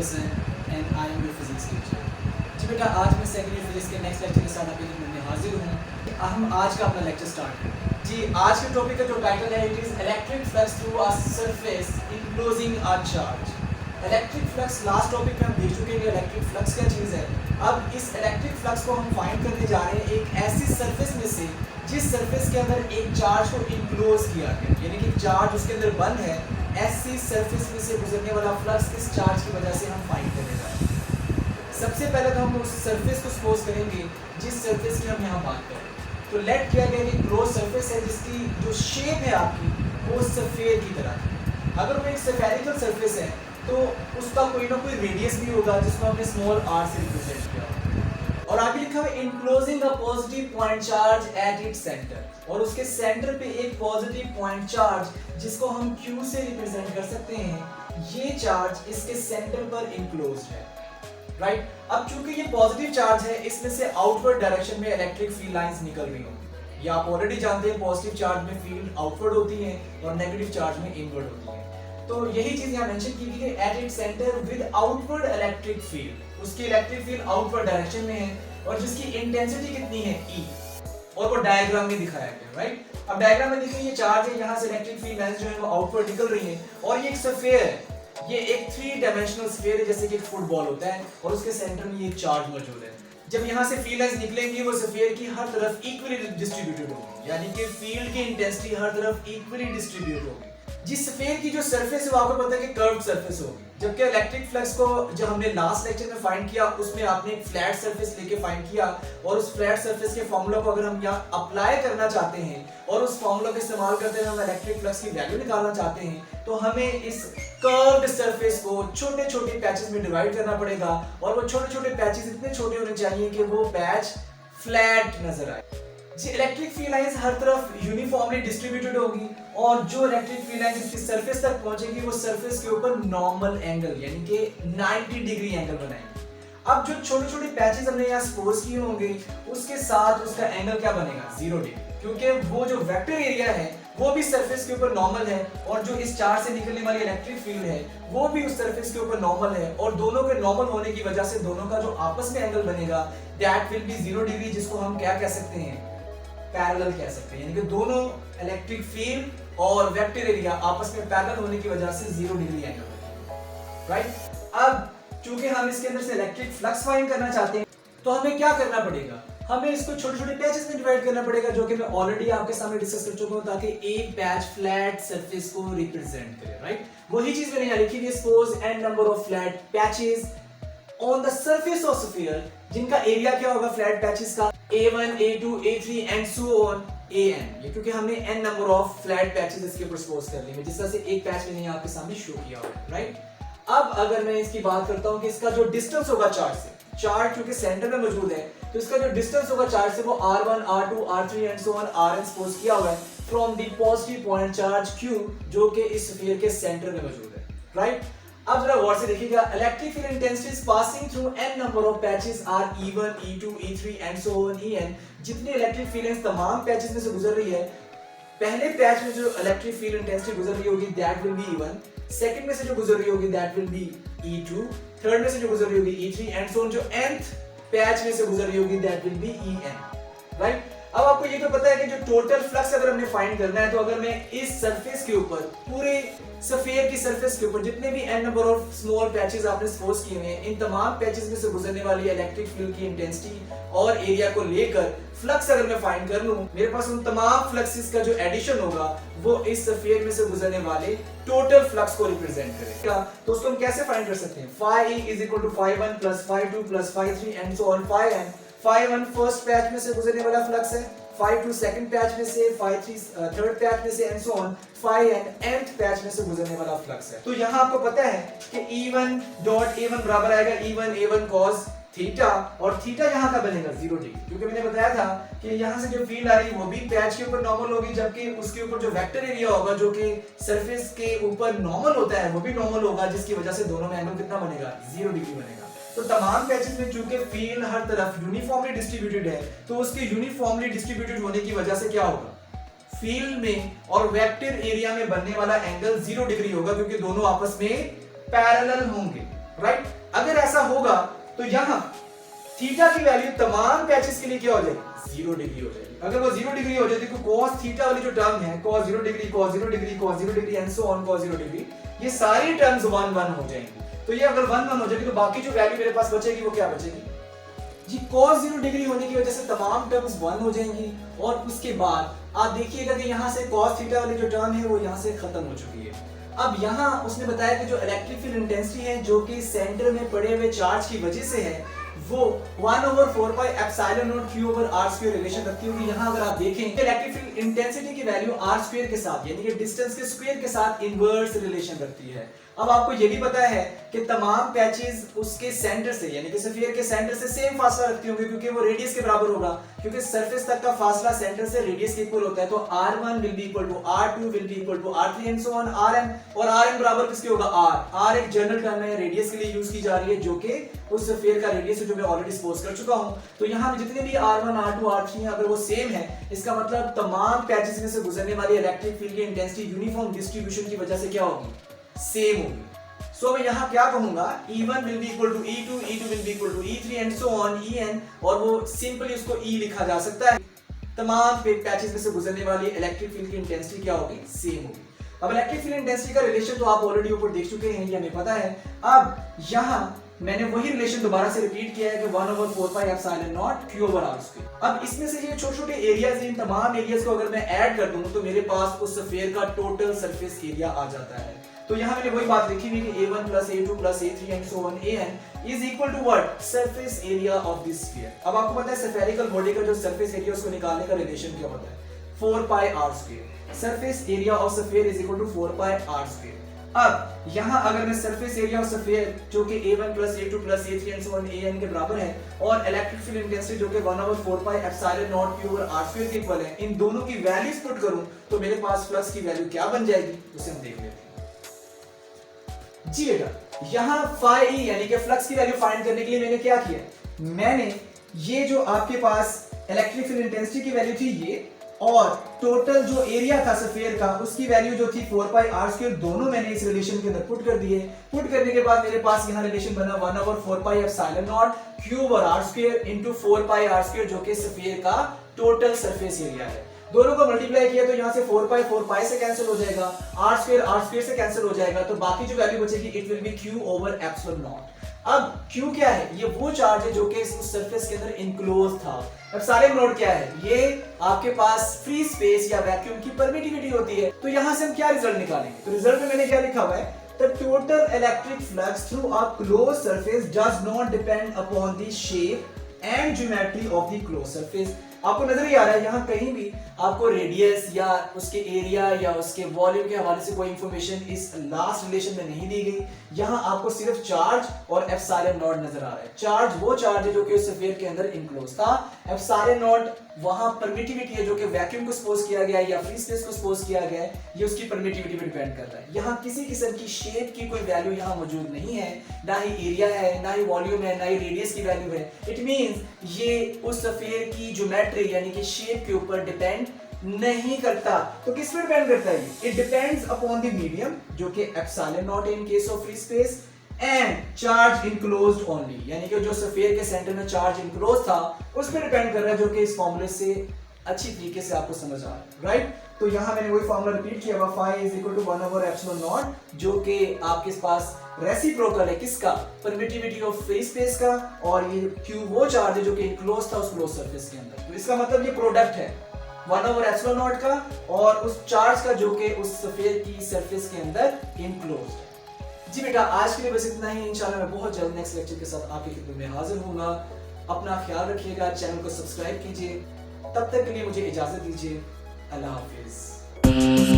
Hasan and I am your physics teacher. जी बेटा, आज मैं सेकेंड ईयर फिजिक्स के नेक्स्ट लेक्चर के साथ आपके लिए मैं हाजिर हूँ। हम आज का अपना लेक्चर स्टार्ट करें। जी, आज के टॉपिक का जो टाइटल है it is electric flux through a surface enclosing a charge. Electric flux last topic में हम देख चुके हैं कि इलेक्ट्रिक फ्लक्स क्या चीज़ है। अब इस इलेक्ट्रिक फ्लक्स को हम फाइंड करने जा रहे हैं एक ऐसी सरफेस में से जिस सरफेस के अंदर एक चार्ज को इनक्लोज किया गया, यानी कि चार्ज उसके अंदर बंद है। ऐसी सरफेस में से गुजरने वाला फ्लक्स इस चार्ज की वजह से हम फाइंड करने जा रहे हैं। सबसे पहले तो हम उस सरफेस को सपोज करेंगे जिस सरफेस की हम यहाँ बात कर रहे हैं। तो लेट किया गया कि क्लोज सरफेस है जिसकी जो शेप है आपकी वो सफ़ेद की तरह है। अगर वो एक स्फेरिकल सरफेस है तो उसका कोई ना कोई रेडियस भी होगा जिसको हमने स्मॉल आर से रिप्रेजेंट किया होगा। और आगे लिखा हुआ enclosing a positive point charge at its centre, और उसके सेंटर पे एक पॉजिटिव पॉइंट चार्ज जिसको हम Q से रिप्रेजेंट कर सकते हैं। ये चार्ज इसके सेंटर पर इनक्लोज्ड है, राइट। अब चूंकि ये पॉजिटिव चार्ज है, इसमें से आउटवर्ड डायरेक्शन में इलेक्ट्रिक फील्ड लाइंस निकल रही होंगी। ये आप ऑलरेडी जानते हैं, पॉजिटिव चार्ज में फील्ड आउटवर्ड होती है और नेगेटिव चार्ज में इनवर्ड होती है। तो यही चीज यहाँ मेंशन की गई है, at it centre with outward electric field. उसकी इलेक्ट्रिक फील्ड आउटवर्ड डायरेक्शन में है और जिसकी इंटेंसिटी कितनी है E, और वो डायग्राम में दिखाया गया, राइट। अब डायग्राम में देखिए ये चार्ज है, यहाँ से इलेक्ट्रिक फील्ड लाइंस जो है वो आउटवर्ड निकल रही है और ये एक स्फीयर है। ये एक 3 डायमेंशनल स्फीयर है जैसे कि एक फुटबॉल होता है और उसके सेंटर में ये चार्ज मौजूद है। जब यहाँ से फील्ड लाइंस निकलेंगी वो स्फीयर की हर तरफ इक्वली डिस्ट्रीब्यूटेड होगी, यानी कि फील्ड की इंटेंसिटी हर तरफ इक्वली डिस्ट्रीब्यूट होगी। जिस स्फीयर की जो सरफेस है वो आपको पता है कि कर्व्ड सरफेस होगी, जबकि इलेक्ट्रिक फ्लक्स को जो हमने लास्ट लेक्चर में फाइंड किया उसमें आपने एक फ्लैट सरफेस लेके फाइंड किया, और उस फ्लैट सरफेस के फॉर्मूला को अगर हम यहाँ अप्लाई करना चाहते हैं और उस फॉर्मूला का इस्तेमाल करते हुए हम इलेक्ट्रिक फ्लक्स की वैल्यू निकालना चाहते हैं तो हमें इस कर्व्ड सरफेस को छोटे छोटे पैचेस में डिवाइड करना पड़ेगा, और वो छोटे छोटे पैचेस इतने छोटे होने चाहिए कि वो पैच फ्लैट नजर आए। जी, इलेक्ट्रिक फील्ड लाइंस हर तरफ यूनिफॉर्मली डिस्ट्रीब्यूटेड होगी और जो इलेक्ट्रिक फील्ड लाइंस इसकी सरफेस तक पहुंचेगी वो सरफेस के ऊपर नॉर्मल एंगल यानी कि 90 डिग्री एंगल बनाएंगे। अब जो छोटे छोटे पैचेस हमने यहाँ सपोज किए होंगे उसके साथ उसका एंगल क्या बनेगा, 0 डिग्री, क्योंकि वो जो वेक्टर एरिया है वो भी सरफेस के ऊपर नॉर्मल है और जो इस चार्ज से निकलने वाली इलेक्ट्रिक फील्ड है वो भी उस सरफेस के ऊपर नॉर्मल है, और दोनों के नॉर्मल होने की वजह से दोनों का जो आपस में एंगल बनेगा दैट विल बी 0 डिग्री, जिसको हम क्या कह सकते हैं, पैरेलल कह सकते हैं। यानी कि दोनों इलेक्ट्रिक फील्ड और वेक्टर एरिया आपस में पैरेलल होने की वजह से 0 डिग्री एंगल बनेगा, राइट। अब चूंकि हम इसके अंदर से इलेक्ट्रिक फ्लक्स फाइंड करना चाहते हैं तो हमें क्या करना पड़ेगा, हमें इसको छोटे छोटे पैचेस में डिवाइड करना पड़ेगा, जो कि मैं ऑलरेडी आपके सामने डिस्कस कर चुका हूं, ताकि एक पैच फ्लैट सरफेस को रिप्रेजेंट करे, राइट। वही चीज मैंने यहाँ लिखी है, suppose n number of flat patches on the surface of sphere, जिनका एरिया क्या होगा फ्लैट पैचेस का, A1 A2 A3 and so on AN। ये क्योंकि हमने n number of flat patches इसके ऊपर सपोज कर लिए, जिस तरह से एक पैच मैंने आपके सामने शो किया हुआ, राइट। अब अगर मैं इसकी बात करता हूं कि इसका जो डिस्टेंस होगा चार्ज से, चार्ज क्योंकि सेंटर में मौजूद है तो इसका जो डिस्टेंस होगा चार्ज से वो R1 R2 R3 and so on Rn suppose किया हुआ है from the positive point charge Q, जो कि इस स्फीयर के सेंटर में मौजूद है, राइट। अब जरा गौर से देखिएगा, electric field intensity passing through n number of patches are E1 E2 E3 and so on En। जितनी इलेक्ट्रिक फील्ड तमाम पैचेस में से गुजर रही है, पहले पैच में जो इलेक्ट्रिक फील्ड इंटेंसिटी गुजर रही होगी that will be E1, second में से जो गुजर रही होगी that will be E2, third में से जो गुजर रही होगी E3 एंड सो ऑन, जो nth पैच में से गुजर रही होगी that will be En, right. अब आपको ये तो पता है कि जो टोटल फ्लक्स अगर हमने फाइंड करना है तो अगर मैं इस सरफेस के ऊपर, पूरे स्फीयर की सरफेस के ऊपर जितने भी n number of small patches आपने सपोज किए हैं, इन तमाम पैचेस में से गुजरने वाली इलेक्ट्रिक फील्ड की इंटेंसिटी और एरिया को लेकर फ्लक्स अगर मैं फाइंड कर लूं, मेरे पास उन तमाम फ्लक्सेस का जो एडिशन होगा वो इस स्फीयर में से गुजरने वाले टोटल फ्लक्स को रिप्रेजेंट करेगा। तो उसको हम कैसे फाइंड कर सकते हैं, phi E is equal to phi1 plus phi2 plus phi3 and so on phi n। phi1 first patch में से गुजरने वाला फ्लक्स है, phi2 सेकंड पैच में से, phi3 थर्ड पैच में से and so on, phi n nth patch में से गुजरने वाला फ्लक्स है। तो यहाँ आपको पता है कि E1 डॉट A1 बराबर आएगा E1 A1 cos थीटा, और थीटा यहाँ का बनेगा 0 डिग्री, क्योंकि मैंने बताया था कि यहाँ से जो फील्ड आ रही है वो भी पैच के ऊपर नॉर्मल होगी, जबकि उसके ऊपर जो वेक्टर एरिया होगा जो कि सरफेस के ऊपर नॉर्मल होता है वो भी नॉर्मल होगा, जिसकी वजह से दोनों में एंगल कितना बनेगा, 0 डिग्री बनेगा। तो तमाम पैचेस में चूंकि फील्ड हर तरफ यूनिफॉर्मली डिस्ट्रीब्यूटेड है तो उसके यूनिफॉर्मली डिस्ट्रीब्यूटेड होने की वजह से क्या होगा, फील्ड में और वेक्टर एरिया में बनने वाला एंगल 0 डिग्री होगा, क्योंकि दोनों आपस में पैरेलल होंगे, राइट। तो यहाँ थीटा की वैल्यू तमाम पैचेस के लिए क्या हो जाएगी, 0 डिग्री हो जाएगी। अगर वो 0 डिग्री हो जाती तो cos थीटा वाली जो टर्म है, cos 0 degree, cos 0 degree, cos 0 degree and so on cos 0 degree, ये सारी टर्म्स 1 1 हो जाएंगी। तो ये अगर 1 1 हो जाएगी तो बाकी जो वैल्यू मेरे पास बचेगी वो क्या बचेगी जी, cos 0 डिग्री होने की वजह से तमाम टर्म्स 1 हो जाएंगी। और उसके बाद आप देखिएगा कि यहाँ से cos थीटा वाली जो टर्म है वो यहाँ से खत्म हो चुकी है। अब यहाँ उसने बताया कि जो इलेक्ट्रिक फील्ड इंटेंसिटी है जो कि सेंटर में पड़े हुए चार्ज की वजह से है, वो 1/4 pi epsilon not q over r square relation रखती होगी। यहाँ अगर आप देखें इलेक्ट्रिक फील्ड इंटेंसिटी की वैल्यू r स्क्वायर के साथ यानी कि डिस्टेंस के स्क्वायर के साथ इनवर्स रिलेशन रखती है। अब आपको ये भी पता है कि तमाम पैचेस उसके सेंटर से यानी कि स्फीयर के सेंटर से सेम फासला रखती होंगी क्योंकि वो रेडियस के बराबर होगा, क्योंकि सरफेस तक का फासला सेंटर से रेडियस के इक्वल होता है। तो r1 will be equal to r2 will be equal to r3 and so on rn, और rn बराबर किसके होगा, r एक जनरल टर्म है, रेडियस के लिए यूज की जा रही है, जो कि उस स्फीयर का रेडियस है जो मैं ऑलरेडी सपोज कर चुका हूं। तो यहां जितने भी r1 r2 r3 हैं अगर वो सेम है, इसका मतलब तमाम पैचेस में से गुजरने वाली इलेक्ट्रिक फील्ड की इंटेंसिटी यूनिफॉर्म डिस्ट्रीब्यूशन की वजह से क्या होगी, सेम होगी। सो मैं यहाँ क्या कहूंगा, E1 will be equal to E2, E2 will be equal to E3 and so on En, और वो सिंपली उसको E लिखा जा सकता है। तमाम पैचेस में से गुजरने वाली इलेक्ट्रिक फील्ड की इंटेंसिटी क्या होगी, सेम होगी। अब इलेक्ट्रिक फील्ड इंटेंसिटी का रिलेशन तो आप ऑलरेडी ऊपर देख चुके हैं, ये हमें पता है। अब यहाँ मैंने वही रिलेशन दोबारा से रिपीट किया है कि 1/4 pi epsilon not q over r square. अब इसमें से ये छोटे छोटे एरियाज, इन तमाम एरियाज को अगर मैं ऐड कर दूं तो मेरे पास उस स्फीयर का टोटल सरफेस एरिया आ जाता है। तो यहाँ मैंने वही बात लिखी हुई कि a1 plus a2 plus a3 and so on an is equal to what, surface area of this sphere। अब आपको पता है स्फेरिकल बॉडी का जो सरफेस एरिया उसको निकालने का रिलेशन क्या होता है, 4 pi r square। Surface area of sphere is equal to 4 pi r square। अब यहाँ अगर मैं सरफेस एरिया ऑफ स्फीयर जो कि a1 plus a2 plus a3 and so on an के बराबर है, और इलेक्ट्रिक फील्ड इंटेंसिटी जो कि 1/4 pi epsilon not q over r square के इक्वल है, इन दोनों की वैल्यूज पुट करूं तो मेरे पास फ्लक्स की वैल्यू क्या बन जाएगी, उसे हम देख लेते हैं जी बेटा। यहाँ फाई ई यानी कि फ्लक्स की वैल्यू फाइंड करने के लिए मैंने क्या किया, मैंने ये जो आपके पास इलेक्ट्रिक फील्ड इंटेंसिटी की वैल्यू थी ये, और टोटल जो एरिया था स्फीयर का उसकी वैल्यू जो थी 4 पाई r स्क्वायर, दोनों मैंने इस रिलेशन के अंदर पुट कर दिए। पुट करने के बाद मेरे पास यहाँ रिलेशन बना 1/4 pi epsilon not q over r square into 4 pi r square जो कि स्फीयर का टोटल सरफेस एरिया है। दोनों को मल्टीप्लाई किया तो यहाँ से 4 पाई से कैंसिल हो जाएगा, r स्क्वायर से कैंसिल हो जाएगा, तो बाकी जो वैल्यू बचेगी it will be q over epsilon not. अब q क्या है, ये वो चार्ज है जो कि उस सरफेस के अंदर इनक्लोज था। एप्सिलॉन नॉट क्या है, ये आपके पास फ्री स्पेस या वैक्यूम की परमिटिविटी होती है। तो यहाँ से हम क्या रिजल्ट निकालेंगे, तो रिजल्ट में मैंने क्या लिखा हुआ है, the total electric flux through a closed surface does not depend upon the shape and geometry of the closed surface। आपको नजर ही आ रहा है यहाँ कहीं भी आपको रेडियस या उसके एरिया या उसके वॉल्यूम के हवाले से कोई इंफॉर्मेशन इस लास्ट रिलेशन में नहीं दी गई। यहाँ आपको सिर्फ चार्ज और एप्सिलॉन नॉट नजर आ रहा है। चार्ज वो चार्ज है जो कि उस स्फीयर के अंदर इनक्लोज था, एप्सिलॉन नॉट वहां परमिटिविटी है जो कि वैक्यूम को सपोज किया गया है या फ्री स्पेस को सपोज किया गया है, ये उसकी परमिटिविटी पे डिपेंड करता है। यहाँ किसी किस्म की शेप की कोई वैल्यू यहाँ मौजूद नहीं है, ना ही एरिया है, ना ही वॉल्यूम है, ना ही रेडियस की वैल्यू है। इट मींस ये उस स्फीयर की ज्योमेट्री यानी कि शेप के ऊपर डिपेंड नहीं करता। तो किस पे डिपेंड करता है, it depends upon the medium जो कि epsilon not in case of free space and charge enclosed only, यानी कि जो स्फीयर के सेंटर में चार्ज इनक्लोज था उस पर डिपेंड कर रहा है, जो कि इस फॉर्मूले से अच्छी तरीके से आपको समझ आ रहा है, राइट। तो यहाँ मैंने वही फॉर्मूला रिपीट किया हुआ, phi is equal to one by epsilon naught जो कि आपके पास रेसिप्रोकल है किसका, परमिटिविटी ऑफ फ्री स्पेस का, और ये क्यू वो चार्ज है जो कि इनक्लोज था उस क्लोज सरफेस के अंदर। तो इसका मतलब ये प्रोडक्ट है 1/एप्सिलॉन नॉट का और उस चार्ज का जो कि उस स्फीयर की सरफेस के अंदर इनक्लोज है। जी बेटा, आज के लिए बस इतना ही। इंशाल्लाह मैं बहुत जल्द नेक्स्ट लेक्चर के साथ आपकी खिदमत में हाजिर होऊंगा। अपना ख्याल रखिएगा, चैनल को सब्सक्राइब कीजिए। तब तक के लिए मुझे इजाजत दीजिए। अल्लाह हाफिज।